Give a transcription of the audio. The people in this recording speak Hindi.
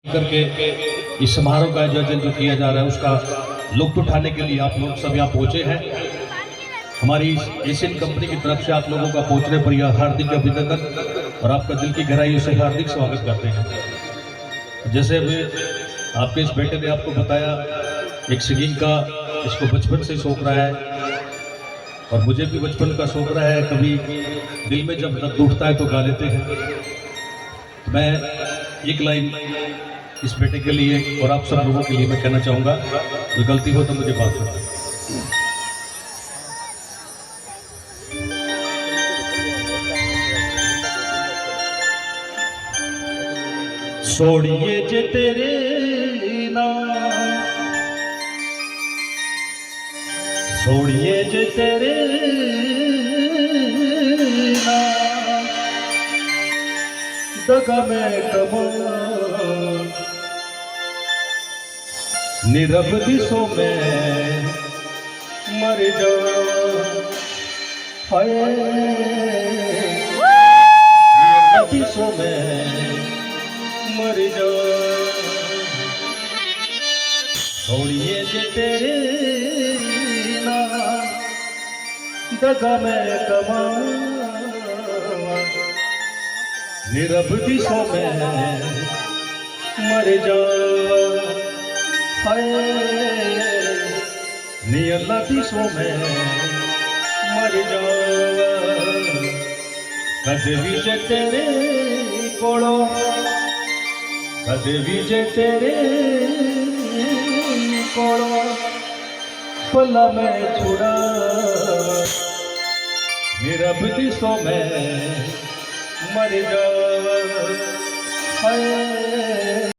करके इस समारोह का आयोजन जो किया जा रहा है उसका लुत्फ उठाने के लिए आप लोग सब यहाँ पहुंचे हैं। हमारी एशियन कंपनी की तरफ से आप लोगों का पहुंचने पर यह हार्दिक अभिनंदन और आपका दिल की गहराइयों से हार्दिक स्वागत करते हैं। जैसे अभी आपके इस बेटे ने आपको बताया, एक सिंगिंग का इसको बचपन से शौक रहा है और मुझे भी बचपन का शौक रहा है। कभी दिल में जब दर्द उठता है तो गा लेते हैं। मैं एक लाइन इस बेटे के लिए और आप सब लोगों के लिए मैं कहना चाहूंगा, कोई गलती हो तो मुझे बात करो। छोड़िए जे तेरे नाम, छोड़िए जे तेरे नाम, दगा में कमा नीरव दिशों में मर जाओ, हाय नीरव दिशों में मर जाओ। छोड़िए जे तेरे नाम, दगा में कमा नीरव दिशों में मर जाओ, हाय नियला दिशों में मर जाओ। कदे विजय तेरे कोलो, कदे विजय तेरे कोलो पला में छुड़ा नीरव दिशों में मर जाओ, हाय।